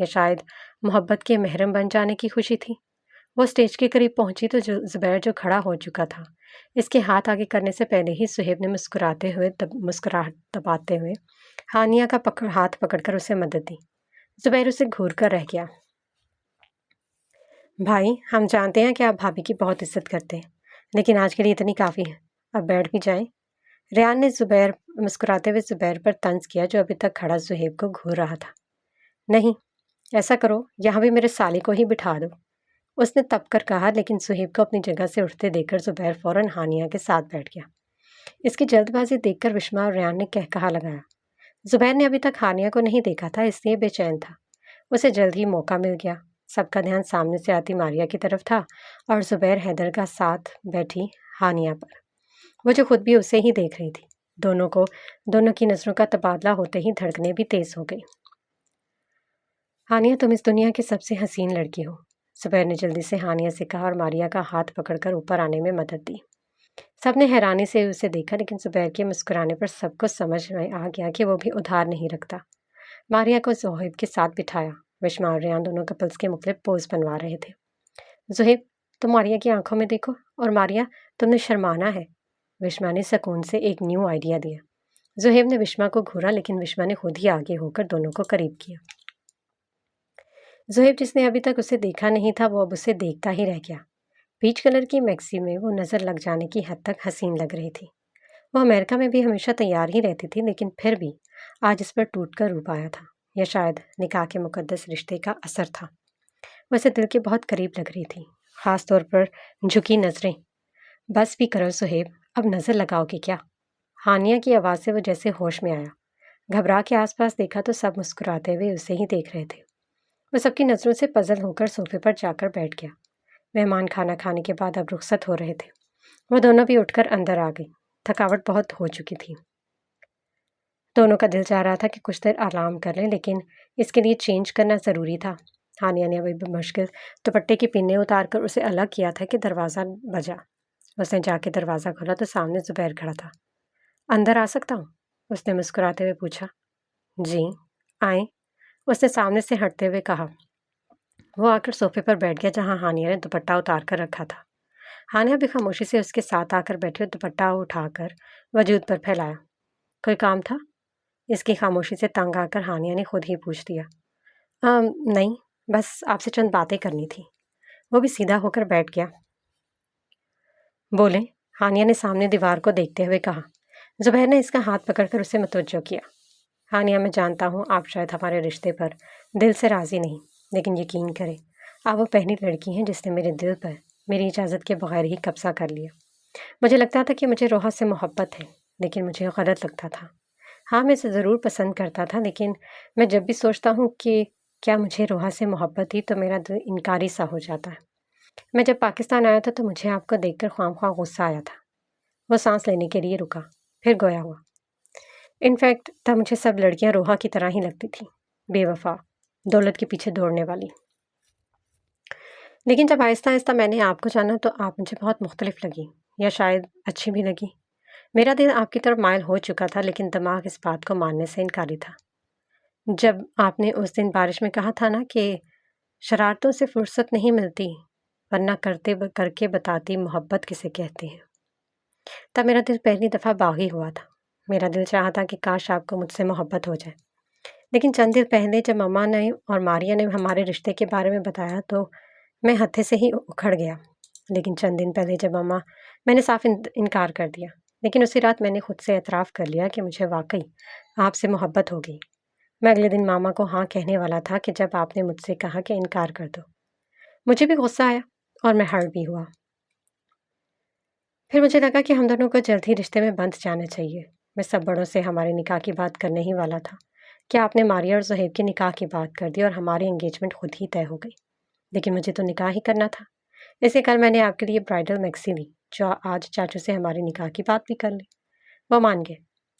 یا شاید محبت کے محرم بن جانے کی خوشی تھی؟ وہ اسٹیج کے قریب پہنچی تو زبیر جو کھڑا ہو چکا تھا، اس کے ہاتھ آگے کرنے سے پہلے ہی صہیب نے مسکراہٹ دباتے ہوئے ہانیہ کا ہاتھ پکڑ کر اسے مدد دی۔ زبیر اسے گھور کر رہ گیا۔ بھائی، ہم جانتے ہیں کہ آپ بھابھی کی بہت عزت کرتے ہیں، لیکن آج کے لیے اتنی کافی ہے، اب بیٹھ بھی جائیں۔ ریان نے مسکراتے ہوئے زبیر پر طنز کیا جو ابھی تک کھڑا صہیب کو گھور رہا تھا۔ نہیں، ایسا کرو، یہاں بھی میرے سالے کو ہی بٹھا دو، اس نے تپ کر کہا، لیکن صہیب کو اپنی جگہ سے اٹھتے دیکھ کر زبیر فوراً ہانیہ کے ساتھ بیٹھ گیا۔ اس کی جلد بازی دیکھ کر وشما اور ریان نے کہا لگایا۔ زبیر نے ابھی تک ہانیہ کو نہیں دیکھا تھا، اس لیے بے چین تھا۔ اسے جلد ہی موقع مل گیا۔ سب کا دھیان سامنے سے آتی ماریا کی طرف تھا اور زبیر حیدر کا ساتھ بیٹھی ہانیہ پر، وہ جو خود بھی اسے ہی دیکھ رہی تھی۔ دونوں کی نظروں کا تبادلہ ہوتے ہی دھڑکنیں بھی تیز ہو گئی۔ ہانیہ، تم اس دنیا کی سب سے حسین لڑکی ہو، زبیر نے جلدی سے ہانیہ سے کہا اور ماریا کا ہاتھ پکڑ کر اوپر آنے میں مدد دی۔ سب نے حیرانی سے اسے دیکھا، لیکن زبیر کے مسکرانے پر سب کو سمجھ میں آ گیا کہ وہ بھی ادھار نہیں رکھتا۔ ماریا کو زہیب کے ساتھ بٹھایا۔ وشما اور ریان دونوں کپلز کے مختلف پوز بنوا رہے تھے۔ زہیب، تم ماریا کی آنکھوں میں دیکھو، اور ماریا، تم نے شرمانا ہے، وشما نے سکون سے ایک نیو آئیڈیا دیا۔ زہیب نے وشما کو گھورا، لیکن وشما نے خود ہی آگے ہو کر دونوں کو قریب کیا۔ زہیب، جس نے ابھی تک اسے دیکھا نہیں تھا، وہ اب اسے دیکھتا ہی رہ گیا۔ پیچ کلر کی میکسی میں وہ نظر لگ جانے کی حد تک حسین لگ رہی تھی۔ وہ امریکہ میں بھی ہمیشہ تیار ہی رہتی تھی، لیکن پھر بھی آج اس پر ٹوٹ کر روپ آیا تھا، یا شاید نکاح کے مقدس رشتے کا اثر تھا۔ وہ اسے دل کے بہت قریب لگ رہی تھی، خاص طور پر جھکی نظریں۔ بس بھی کرو زہیب، اب نظر لگاؤ گے کیا؟ ہانیہ کی آواز سے وہ جیسے ہوش میں آیا۔ گھبرا کے آس پاس دیکھا تو سب مسکراتے ہوئے اسے ہی دیکھ رہے تھے۔ وہ سب کی نظروں سے پزل ہو کر صوفے پر جا کر بیٹھ گیا۔ مہمان کھانا کھانے کے بعد اب رخصت ہو رہے تھے۔ وہ دونوں بھی اٹھ کر اندر آ گئی۔ تھکاوٹ بہت ہو چکی تھی۔ دونوں کا دل چاہ رہا تھا کہ کچھ دیر آرام کر لیں، لیکن اس کے لیے چینج کرنا ضروری تھا۔ ہانیہ نے ابھی بمشکل دوپٹے کی پنیں اتار کر اسے الگ کیا تھا کہ دروازہ بجا۔ اس نے جا کے دروازہ کھولا تو سامنے زبیر کھڑا تھا۔ اندر آ سکتا ہوں؟ اس نے مسکراتے ہوئے پوچھا۔ جی، آئیں، اس نے سامنے سے ہٹتے ہوئے کہا۔ وہ آ کر صوفے پر بیٹھ گیا جہاں ہانیہ نے دوپٹہ اتار کر رکھا تھا۔ ہانیہ بھی خاموشی سے اس کے ساتھ آ کر بیٹھی اور دوپٹہ اٹھا کر وجود پر پھیلایا۔ کوئی کام تھا؟ اس کی خاموشی سے تنگ آ کر ہانیہ نے خود ہی پوچھ دیا۔ نہیں، بس آپ سے چند باتیں کرنی تھی۔ وہ بھی سیدھا ہو کر بیٹھ گیا۔ بولیں، ہانیہ نے سامنے دیوار کو دیکھتے ہوئے کہا۔ زبیر نے اس کا ہاتھ پکڑ کر اسے متوجہ کیا۔ ہانیہ، میں جانتا ہوں آپ شاید ہمارے رشتے پر دل سے راضی نہیں، لیکن یقین کریں، آپ وہ پہلی لڑکی ہیں جس نے میرے دل پر میری اجازت کے بغیر ہی قبضہ کر لیا۔ مجھے لگتا تھا کہ مجھے روحا سے محبت ہے، لیکن مجھے غلط لگتا تھا۔ ہاں، میں اسے ضرور پسند کرتا تھا، لیکن میں جب بھی سوچتا ہوں کہ کیا مجھے روحا سے محبت تھی تو میرا دل انکاری سا ہو جاتا ہے۔ میں جب پاکستان آیا تھا تو مجھے آپ کو دیکھ کر خواہ غصہ آیا تھا۔ وہ سانس لینے کے لیے رکا، پھر گویا ہوا۔ انفیکٹ تب مجھے سب لڑکیاں روحا کی طرح ہی لگتی تھیں، بے وفا، دولت کے پیچھے دوڑنے والی۔ لیکن جب آہستہ آہستہ میں نے آپ کو جانا تو آپ مجھے بہت مختلف لگی، یا شاید اچھی بھی لگی۔ میرا دل آپ کی طرف مائل ہو چکا تھا، لیکن دماغ اس بات کو ماننے سے انکاری تھا۔ جب آپ نے اس دن بارش میں کہا تھا نا کہ شرارتوں سے فرصت نہیں ملتی، ورنہ کر کے بتاتی محبت کسے کہتے ہیں، تب میرا دل پہلی دفعہ باغی ہوا تھا۔ میرا دل چاہا تھا کہ کاش آپ کو مجھ سے محبت ہو جائے۔ لیکن چند دن پہلے جب مما نے اور ماریا نے ہمارے رشتے کے بارے میں بتایا تو میں ہتھے سے ہی اکھڑ گیا۔ لیکن چند دن پہلے جب میں نے صاف انکار کر دیا، لیکن اسی رات میں نے خود سے اعتراف کر لیا کہ مجھے واقعی آپ سے محبت ہو گئی۔ میں اگلے دن ماما کو ہاں کہنے والا تھا کہ جب آپ نے مجھ سے کہا کہ انکار کر دو، مجھے بھی غصہ آیا اور میں ہرٹ بھی ہوا۔ پھر مجھے لگا کہ ہم دونوں کو جلد ہی رشتے میں بندھ جانا چاہیے۔ میں سب بڑوں سے ہمارے نکاح کی بات کرنے ہی والا تھا کہ آپ نے ماریا اور زہیب کے نکاح کی بات کر دی اور ہماری انگیجمنٹ خود ہی طے ہو گئی۔ لیکن مجھے تو نکاح ہی کرنا تھا، اسے کل میں نے آپ کے لیے برائڈل میکسی لی جو آج چاچو سے ہماری نکاح کی بات بھی کر لی۔ وہ مان گئے۔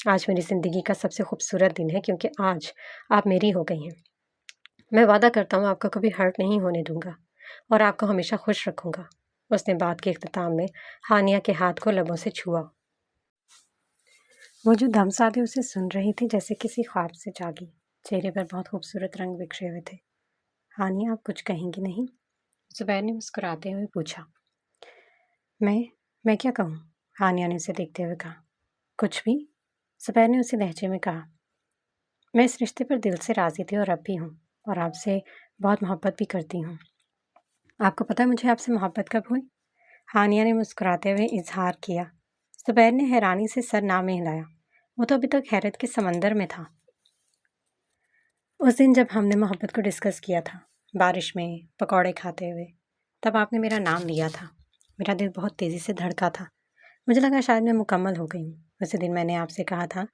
آج میری زندگی کا سب سے خوبصورت دن ہے کیونکہ آج آپ میری ہو گئی ہیں۔ میں وعدہ کرتا ہوں آپ کو کبھی ہرٹ نہیں ہونے دوں گا اور آپ کو ہمیشہ خوش رکھوں گا۔ اس نے بات کے اختتام میں ہانیہ کے ہاتھ کو لبوں سے چھوا۔ وہ جو دم سادے اسے سن رہی تھی جیسے کسی خواب سے جاگی، چہرے پر بہت خوبصورت رنگ بکھرے ہوئے تھے۔ ہانیہ آپ کچھ کہیں گی نہیں؟ زبیر نے مسکراتے ہوئے پوچھا۔ میں کیا کہوں؟ ہانیہ نے اسے دیکھتے ہوئے کہا۔ کچھ بھی؟ زبیر نے اسی لہجے میں کہا۔ میں اس رشتے پر دل سے راضی تھی اور اب بھی ہوں، اور آپ سے بہت محبت بھی کرتی ہوں۔ آپ کو پتہ مجھے آپ سے محبت کب ہوئی؟ ہانیہ نے مسکراتے ہوئے اظہار کیا۔ زبیر نے حیرانی سے سر نہ میں ہلایا۔ وہ تو ابھی تک حیرت کے سمندر میں تھا۔ اس دن جب ہم نے محبت کو ڈسکس کیا تھا، بارش میں پکوڑے کھاتے ہوئے، تب آپ نے میرا نام لیا تھا۔ میرا دل بہت تیزی سے دھڑکا تھا۔ مجھے لگا شاید میں مکمل ہو گئی ہوں۔ اسی دن میں نے آپ سے کہا تھا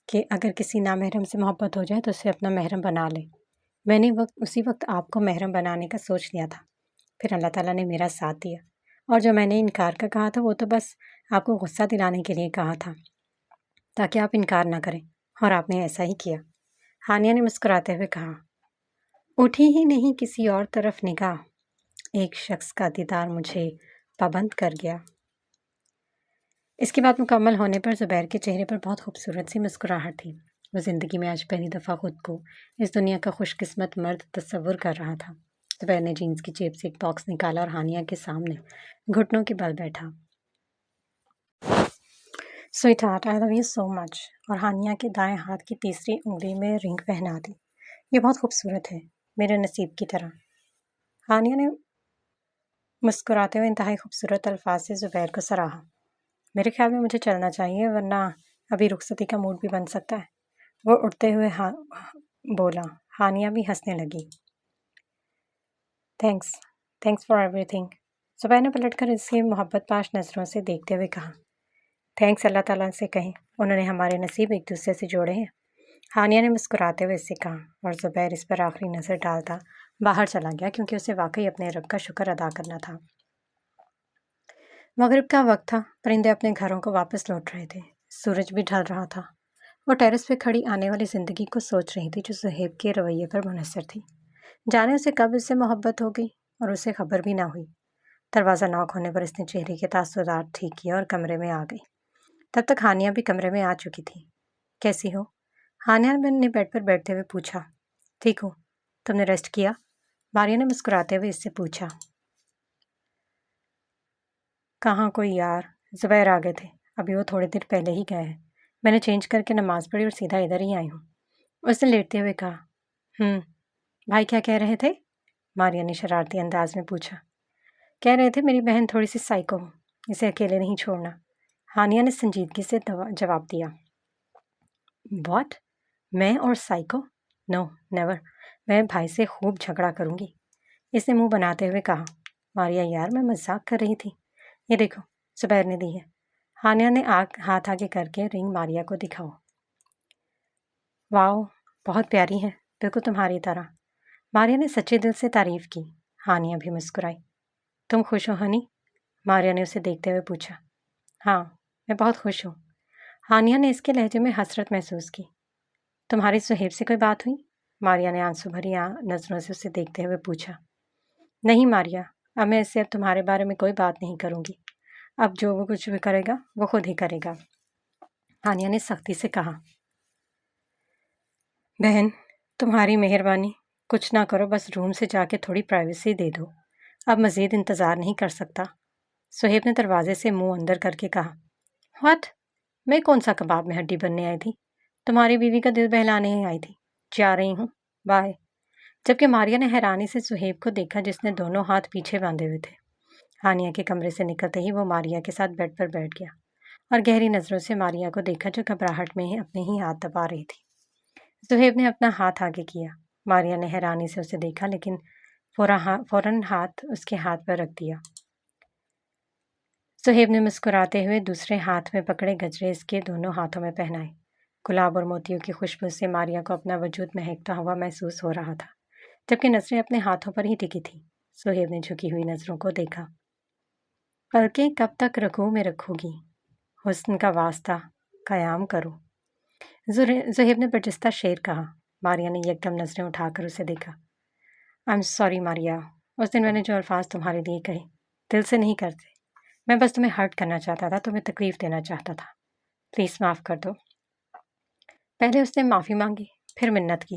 کہ اگر کسی نامحرم سے محبت ہو جائے تو اسے اپنا محرم بنا لے۔ میں نے اسی وقت آپ کو محرم بنانے کا سوچ لیا تھا۔ پھر اللہ تعالیٰ نے میرا ساتھ دیا، اور جو میں نے انکار کا کہا تھا وہ تو بس آپ کو غصہ دلانے کے لیے کہا تھا تاکہ آپ انکار نہ کریں، اور آپ نے ایسا ہی کیا۔ ہانیہ نے مسکراتے ہوئے کہا۔ اٹھی ہی نہیں کسی اور طرف نگاہ، ایک شخص کا دیدار مجھے پابند کر گیا۔ اس کی بات مکمل ہونے پر زبیر کے چہرے پر بہت خوبصورت سی مسکراہٹ تھی۔ وہ زندگی میں آج پہلی دفعہ خود کو اس دنیا کا خوش قسمت مرد تصور کر رہا تھا۔ زبیر نے جینس کی جیب سے ایک باکس نکالا اور ہانیہ کے سامنے گھٹنوں کے بل بیٹھا۔ Sweetheart, I love you so much, اور ہانیہ کے دائیں ہاتھ کی تیسری انگلی میں رنگ پہنا دی۔ یہ بہت خوبصورت ہے، میرے نصیب کی طرح۔ ہانیہ نے مسکراتے ہوئے انتہائی خوبصورت الفاظ سے زبیر کو سراہا۔ میرے خیال میں مجھے چلنا چاہیے، ورنہ ابھی رخصتی کا موڈ بھی بن سکتا ہے، وہ اٹھتے ہوئے بولا۔ ہانیہ بھی ہنسنے لگی۔ تھینکس فار ایوری تھنگ، زبیر نے پلٹ کر اسے محبت پاش نظروں سے دیکھتے ہوئے کہا۔ تھینکس اللہ تعالیٰ سے کہیں، انہوں نے ہمارے نصیب ایک دوسرے سے جوڑے ہیں، ہانیہ نے مسکراتے ہوئے اس سے کہا، اور زبیر اس پر آخری نظر ڈالتا باہر چلا گیا کیونکہ اسے واقعی اپنے رب کا شکر ادا کرنا تھا۔ مغرب کا وقت تھا، پرندے اپنے گھروں کو واپس لوٹ رہے تھے، سورج بھی ڈھل رہا تھا۔ وہ ٹیرس پہ کھڑی آنے والی زندگی کو سوچ رہی تھی جو صہیب کے رویے پر منحصر تھی۔ جانے اسے کب اس سے محبت ہو گئی اور اسے خبر بھی نہ ہوئی۔ دروازہ ناک ہونے پر اس نے چہرے کے تاثرات ٹھیک کیا اور کمرے میں آ گئی۔ تب تک ہانیہ بھی کمرے میں آ چکی تھی۔ کیسی ہو؟ ہانیہ نے بیڈ پر بیٹھتے ہوئے پوچھا۔ ٹھیک ہو، تم نے ریسٹ کیا؟ ماریہ نے مسکراتے ہوئے اس سے پوچھا۔ کہاں کوئی یار، زبیر آ گئے تھے، ابھی وہ تھوڑی دیر پہلے ہی گئے ہیں، میں نے چینج کر کے نماز پڑھی اور سیدھا ادھر ہی آئی ہوں، اس نے لیٹتے ہوئے کہا۔ بھائی کیا کہہ رہے تھے؟ ماریہ نے شرارتی انداز میں پوچھا۔ کہہ رہے تھے میری بہن تھوڑی سی سائیکو ہو، اسے اکیلے نہیں چھوڑنا، ہانیہ نے سنجیدگی سے جواب دیا۔ واٹ؟ میں اور سائیکو؟ نو نیور، میں بھائی سے خوب جھگڑا کروں گی، اس نے منہ بناتے ہوئے کہا۔ ماریہ یار میں مذاق کر رہی تھی، یہ دیکھو زبیر نے دی ہے۔ ہانیہ نے ہاتھ آگے کر کے رنگ ماریہ کو دکھاؤ۔ واؤ، بہت پیاری ہے، بالکل تمہاری طرح۔ ماریہ نے سچے دل سے تعریف کی۔ ہانیہ بھی مسکرائی۔ تم خوش ہو ہنی؟ ماریہ نے اسے دیکھتے ہوئے پوچھا۔ ہاں، میں بہت خوش ہوں۔ ہانیہ نے اس کے لہجے میں حسرت محسوس کی۔ تمہاری صہیب سے کوئی بات ہوئی؟ ماریہ نے آنسو بھری نظروں سے اسے دیکھتے ہوئے پوچھا۔ نہیں ماریہ، اب میں اس سے اب تمہارے بارے میں کوئی بات نہیں کروں گی، اب جو وہ کچھ بھی کرے گا وہ خود ہی کرے گا، ہانیہ نے سختی سے کہا۔ بہن تمہاری مہربانی، کچھ نہ کرو، بس روم سے جا کے تھوڑی پرائیویسی دے دو، اب مزید انتظار نہیں کر سکتا، صہیب نے دروازے سے منہ اندر کر کے کہا۔ واٹ؟ میں کون سا کباب میں ہڈی بننے آئی تھی؟ تمہاری بیوی کا دل بہلانے ہی آئی تھی، جا رہی ہوں، بائے۔ جبکہ ماریہ نے حیرانی سے صہیب کو دیکھا جس نے دونوں ہاتھ پیچھے باندھے ہوئے تھے۔ ہانیہ کے کمرے سے نکلتے ہی وہ ماریہ کے ساتھ بیڈ پر بیٹھ گیا اور گہری نظروں سے ماریہ کو دیکھا جو گھبراہٹ میں اپنے ہی ہاتھ دبا رہی تھی۔ صہیب نے اپنا ہاتھ آگے کیا۔ ماریہ نے حیرانی سے اسے دیکھا لیکن فوراً ہاتھ اس کے ہاتھ پر رکھ دیا۔ صہیب نے مسکراتے ہوئے دوسرے ہاتھ میں پکڑے گجرے اس کے دونوں ہاتھوں میں پہنائے۔ گلاب اور موتیوں کی خوشبو سے ماریہ کو اپنا وجود مہکتا ہوا محسوس ہو رہا تھا، جبکہ نظریں اپنے ہاتھوں پر ہی ٹکی تھیں۔ صہیب نے جھکی ہوئی نظروں کو دیکھا۔ پلکیں کب تک رکوع میں رکھو گی؟ حسن کا واسطہ قیام کرو، صہیب نے برجستہ شعر کہا۔ ماریہ نے یکدم نظریں اٹھا کر اسے دیکھا۔ آئی ایم سوری ماریہ، اس دن میں نے جو الفاظ تمہارے لیے کہے دل سے نہیں کرتے، میں بس تمہیں ہرٹ کرنا چاہتا تھا، تمہیں تکلیف دینا چاہتا تھا، پلیز معاف کر دو۔ پہلے اس نے معافی مانگی، پھر منت کی۔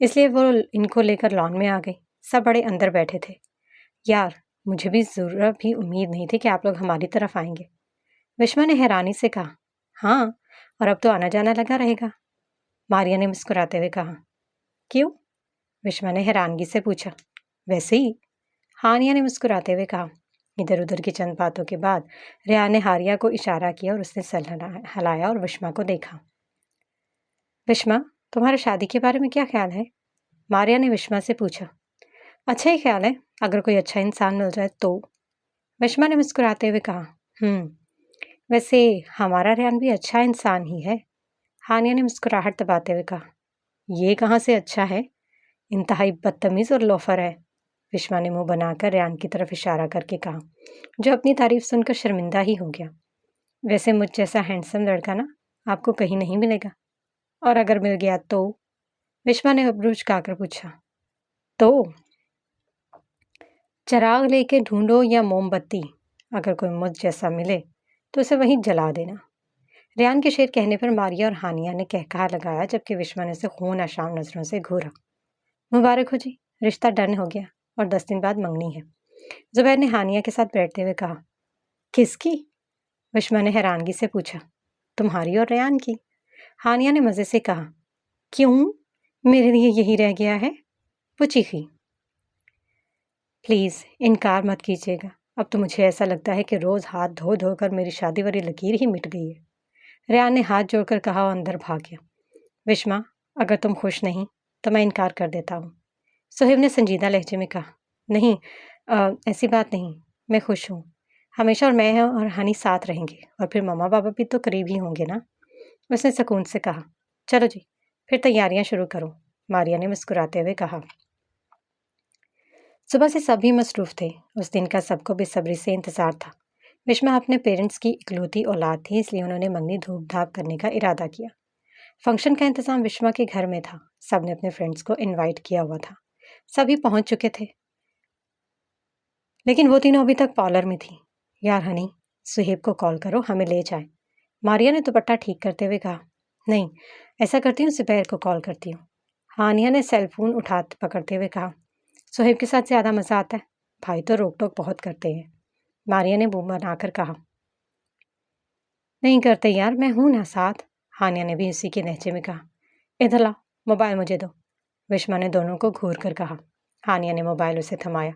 اس لیے وہ ان کو لے کر لان میں آ گئی۔ سب بڑے اندر بیٹھے تھے۔ یار، مجھے بھی ضرور بھی امید نہیں تھی کہ آپ لوگ ہماری طرف آئیں گے، وشما نے حیرانی سے کہا۔ ہاں، اور اب تو آنا جانا لگا رہے گا، ماریا نے مسکراتے ہوئے کہا۔ کیوں؟ وشما نے حیرانگی سے پوچھا۔ ویسے ہی، ہانیہ نے مسکراتے ہوئے کہا۔ ادھر ادھر کی چند باتوں کے بعد ریان نے ہاریہ کو اشارہ کیا اور اس نے سر ہلایا اور وشما کو دیکھا۔ وشما، تمہارا شادی کے بارے میں کیا خیال ہے؟ ماریا نے وشما سے پوچھا۔ اچھا ہی خیال ہے، اگر کوئی اچھا انسان مل جائے تو، وشما نے مسکراتے ہوئے کہا۔ ویسے ہمارا ریان بھی اچھا انسان ہی ہے، ہانیہ نے مسکراہٹ دباتے ہوئے کہا۔ یہ کہاں سے اچھا ہے؟ انتہائی بدتمیز اور لوفر ہے، وشما نے منہ بنا کر ریان کی طرف اشارہ کر کے کہا، جو اپنی تعریف سن کر شرمندہ ہی ہو گیا۔ ویسے مجھ جیسا ہینڈسم لڑکا نا آپ کو کہیں نہیں ملے گا، اور اگر مل گیا تو، وشما نے ابرو چکا کر پوچھا۔ تو چراغ لے کے ڈھونڈو یا موم بتی، اگر کوئی مجھ جیسا ملے تو اسے وہیں جلا دینا۔ ریان کے شعر کہنے پر ماریا اور ہانیہ نے کہا لگایا، جبکہ وشما نے اسے خون آشام نظروں سے گھورا۔ مبارک ہو جی، رشتہ ڈن ہو گیا اور 10 دن بعد منگنی ہے، زبیر نے ہانیہ کے ساتھ بیٹھتے ہوئے کہا۔ کس کی؟ وشما نے حیرانگی سے پوچھا۔ تمہاری اور ریان کی، ہانیہ نے مزے سے کہا۔ کیوں؟ میرے لیے یہی رہ گیا ہے، وہ چیخی۔ پلیز انکار مت کیجیے گا، اب تو مجھے ایسا لگتا ہے کہ روز ہاتھ دھو دھو کر میری شادی والی لکیر ہی مٹ گئی ہے، ریان نے ہاتھ جوڑ کر کہا اور اندر بھاگ گیا۔ وشما، اگر تم خوش نہیں تو میں انکار کر دیتا ہوں، صہیب نے سنجیدہ لہجے میں کہا۔ نہیں، ایسی بات نہیں، میں خوش ہوں، ہمیشہ اور میں اور ہنی ساتھ رہیں گے، اور پھر ماما بابا بھی تو قریب ہی ہوں گے نا، اس نے سکون سے کہا۔ چلو جی، پھر تیاریاں شروع کرو، ماریا نے مسکراتے ہوئے کہا۔ صبح سے سبھی مصروف تھے، اس دن کا سب کو بے صبری سے انتظار تھا۔ وشما اپنے پیرنٹس کی اکلوتی اولاد تھی، اس لیے انہوں نے منگنی دھوپ دھاپ کرنے کا ارادہ کیا۔ فنکشن کا انتظام وشما کے گھر میں تھا، سب نے اپنے فرینڈس کو انوائٹ کیا ہوا تھا، سبھی پہنچ چکے تھے، لیکن وہ تینوں ابھی تک پارلر میں تھی۔ یار ہنی، صہیب کو کال کرو، ہمیں لے جائے، ماریا نے دوپٹہ ٹھیک کرتے ہوئے کہا۔ نہیں، ایسا کرتی ہوں، زبیر کو کال کرتی ہوں، ہانیہ نے سیل فون پکڑتے ہوئے کہا۔ صہیب کے ساتھ زیادہ مزہ آتا ہے، بھائی تو روک ٹوک بہت کرتے ہیں، ماریا نے منہ بنا کر کہا۔ نہیں کرتے یار، میں ہوں نا ساتھ، ہانیہ نے بھی اسی کے لہجے میں کہا۔ ادھر لاؤ، موبائل مجھے دو، وشما نے دونوں کو گھور کر کہا۔ ہانیہ نے موبائل اسے تھمایا۔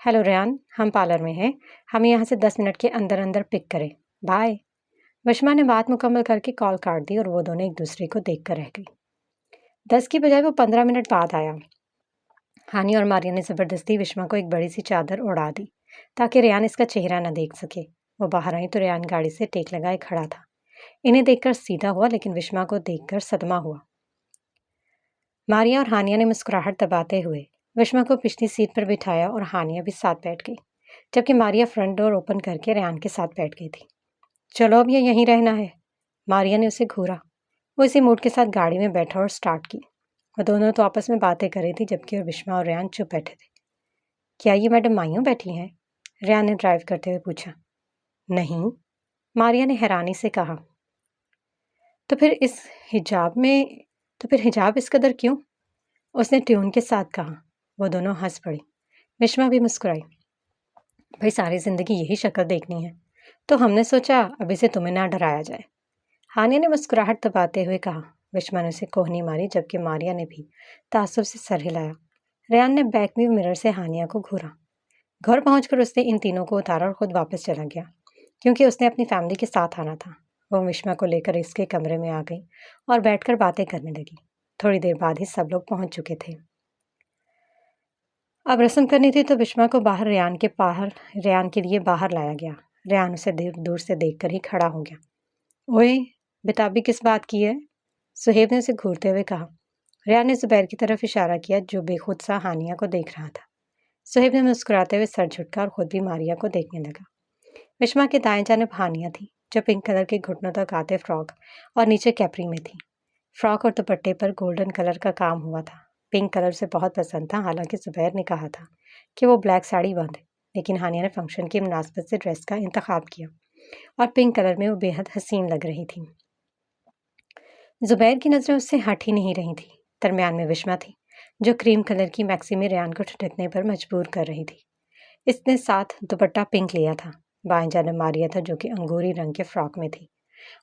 ہیلو ریان، ہم پارلر میں ہیں، ہم یہاں سے 10 منٹ کے اندر اندر پک کریں، بائے۔ وشما نے بات مکمل کر کے کال کاٹ دی اور وہ دونوں ایک دوسرے کو دیکھ کر رہ گئی۔ 10 کی بجائے وہ 15 منٹ بعد آیا۔ ہانی اور ماریا نے زبردستی وشما کو ایک بڑی سی چادر اڑا دی تاکہ ریان اس کا چہرہ نہ دیکھ سکے۔ وہ باہر آئی تو ریان گاڑی سے ٹیک لگائے کھڑا تھا، انہیں دیکھ کر سیدھا ہوا، لیکن وشما کو دیکھ کر صدمہ ہوا۔ ماریا اور ہانیہ نے مسکراہٹ دباتے ہوئے وشما کو پچھلی سیٹ پر بٹھایا اور ہانیہ بھی ساتھ بیٹھ گئی، جبکہ ماریا فرنٹ ڈور اوپن کر کے ریان کے ساتھ بیٹھ گئی تھی۔ چلو اب یہ یہیں رہنا ہے، ماریا نے اسے گھورا۔ وہ اسی موڈ کے ساتھ گاڑی میں بیٹھا اور سٹارٹ کی۔ وہ دونوں تو آپس میں باتیں کر رہی تھی، جبکہ وشما اور ریان چپ بیٹھے تھے۔ کیا یہ میڈم مائیوں بیٹھی ہیں؟ ریان نے ڈرائیو کرتے ہوئے پوچھا۔ نہیں، ماریا نے حیرانی سے کہا۔ تو پھر حجاب اس قدر کیوں؟ اس نے ٹیون کے ساتھ کہا۔ وہ دونوں ہنس پڑی، وشما بھی مسکرائی۔ بھائی ساری زندگی یہی شکل دیکھنی ہے، تو ہم نے سوچا اب اسے تمہیں نہ ڈرایا جائے، ہانیہ نے مسکراہٹ دباتے ہوئے کہا۔ وشما نے اسے کوہنی ماری، جبکہ ماریا نے بھی تعصب سے سر ہلایا۔ ریان نے بیک ویو مرر سے ہانیہ کو گھورا۔ گھر پہنچ کر اس نے ان تینوں کو اتارا اور خود واپس چلا گیا، کیونکہ اس نے اپنی فیملی کے ساتھ آنا تھا۔ وہ وشما کو لے کر اس کے کمرے میں آ گئی اور بیٹھ کر باتیں کرنے لگی۔ تھوڑی دیر بعد ہی سب لوگ پہنچ چکے تھے۔ اب رسم کرنی تھی تو وشما کو ریان کے لیے باہر لایا گیا۔ ریان اسے دور سے دیکھ کر ہی کھڑا ہو گیا۔ اوئے، بتابی کس بات کی ہے؟ صہیب نے اسے گھورتے ہوئے کہا۔ ریان نے زبیر کی طرف اشارہ کیا، جو بے خود سا ہانیہ کو دیکھ رہا تھا۔ صہیب نے مسکراتے ہوئے سر جھٹکا اور خود بھی ماریا کو دیکھنے لگا۔ وشما کے دائیں جانب ہانیہ تھی، جو پنک کلر کے گھٹنوں تک آتے فراک اور نیچے کیپری میں تھی۔ فراک اور دوپٹے پر گولڈن کلر کا کام ہوا تھا۔ پنک کلر سے بہت پسند تھا، حالانکہ زبیر نے کہا تھا کہ وہ بلیک ساڑی باندھے، لیکن ہانیہ نے فنکشن کی مناسبت سے ڈریس کا انتخاب کیا اور پنک کلر میں وہ بے حد حسین لگ رہی تھی۔ زبیر کی نظریں اس سے ہٹ ہی نہیں رہی تھیں۔ درمیان میں وشما تھی، جو کریم کلر کی میکسی میں ریان کو ٹھٹکنے پر مجبور کر رہی تھی۔ اس نے ساتھ دوپٹہ پنک لیا تھا۔ بائیں جانب ماریا تھا جو کہ انگوری رنگ کے فراک میں تھی۔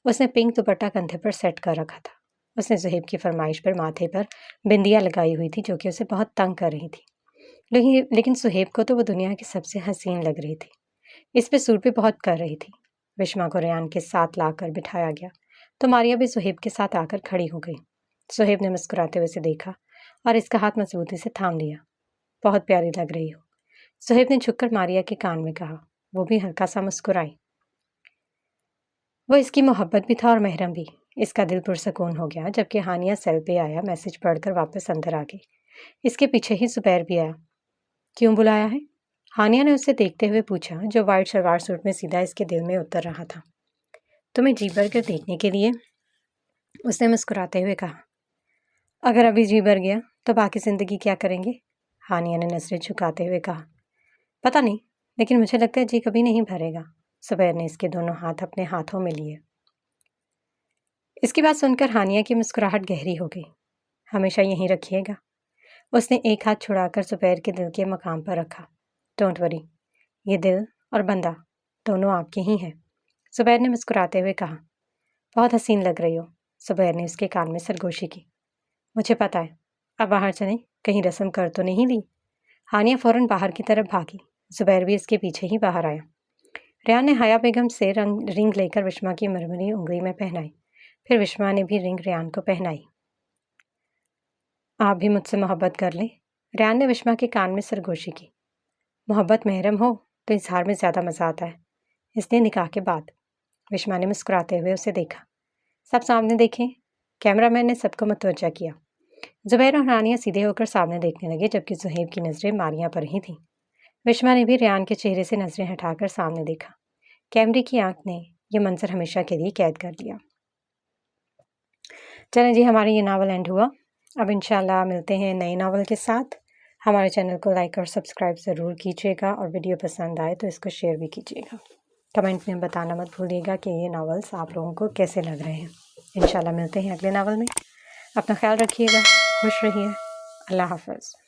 اس نے پنک دوپٹہ کندھے پر سیٹ کر رکھا تھا۔ اس نے زہیب کی فرمائش پر ماتھے پر بندیاں لگائی ہوئی تھی جو کہ اسے بہت تنگ کر رہی تھی، لیکن سہیب کو تو وہ دنیا کی سب سے حسین لگ رہی تھی۔ اس پہ سور بھی بہت کر رہی تھی۔ وشما کو ریان کے ساتھ لا کر بٹھایا گیا تو ماریا بھی سہیب کے ساتھ آ کر کھڑی ہو گئی۔ سہیب نے مسکراتے ہوئے اسے دیکھا اور اس کا ہاتھ مضبوطی سے تھام لیا۔ بہت پیاری لگ رہی ہو، سہیب نے جھک کر ماریا کے کان میں کہا۔ وہ بھی ہلکا سا مسکرائی۔ وہ اس کی محبت بھی تھا اور محرم بھی۔ اس کا دل پرسکون ہو گیا جبکہ ہانیہ سیل پہ آیا میسج پڑھ کر واپس اندر آ گئی۔ اس کے پیچھے ہی زبیر بھی آیا۔ کیوں بلایا ہے؟ ہانیہ نے اسے دیکھتے ہوئے پوچھا جو وائٹ شلوار سوٹ میں سیدھا اس کے دل میں اتر رہا تھا۔ تمہیں جی بھر کر دیکھنے کے لیے، اس نے مسکراتے ہوئے کہا۔ اگر ابھی جی بھر گیا تو باقی زندگی کیا کریں گے؟ ہانیہ نے نظریں جھکاتے ہوئے کہا۔ پتہ نہیں، لیکن مجھے لگتا ہے جی کبھی نہیں بھرے گا۔ زبیر نے اس کے دونوں ہاتھ اپنے ہاتھوں میں لیے۔ اس کی بات سن کر ہانیہ کی مسکراہٹ گہری ہو گئی۔ ہمیشہ یہیں رکھیے گا؟ اس نے ایک ہاتھ چھڑا کر زبیر کے دل کے مقام پر رکھا۔ ڈونٹ وری، یہ دل اور بندہ دونوں آپ کے ہی ہیں، زبیر نے مسکراتے ہوئے کہا۔ بہت حسین لگ رہی ہو، زبیر نے اس کے کان میں سرگوشی کی۔ مجھے پتہ ہے، اب باہر چلیں، کہیں رسم کر تو نہیں لی؟ ہانیہ فوراً باہر کی طرف بھاگی۔ زبیر بھی اس کے پیچھے ہی باہر آیا۔ ریان نے حیا بیگم سے رنگ لے کر وشما کی مرمری انگلی میں پہنائی، پھر وشما نے بھی رنگ ریان کو پہنائی۔ آپ بھی مجھ سے محبت کر لیں، ریان نے وشما کے کان میں سرگوشی کی۔ محبت محرم ہو تو اظہار میں زیادہ مزہ آتا ہے، اس نے نکاح کے بعد۔ وشما نے مسکراتے ہوئے اسے دیکھا۔ سب سامنے دیکھیں، کیمرہ مین نے سب کو متوجہ کیا۔ زبیر اور ہانیہ سیدھے ہو کر سامنے دیکھنے لگے جبکہ زہیب کی نظریں ماریا پر ہی تھیں۔ وشما نے بھی ریان کے چہرے سے نظریں ہٹا کر سامنے دیکھا۔ کیمرے کی آنکھ نے یہ منظر ہمیشہ کے لیے قید کر لیا۔ چلیں جی، ہمارا یہ ناول اینڈ ہوا۔ اب انشاءاللہ ملتے ہیں نئے ناول کے ساتھ۔ ہمارے چینل کو لائک اور سبسکرائب ضرور کیجیے گا اور ویڈیو پسند آئے تو اس کو شیئر بھی کیجیے گا۔ کمنٹ میں بتانا مت بھولیے گا کہ یہ ناولس آپ لوگوں کو کیسے لگ رہے ہیں۔ انشاءاللہ ملتے ہیں اگلے ناول میں۔ اپنا خیال رکھیے گا، خوش رہیے۔ اللہ حافظ۔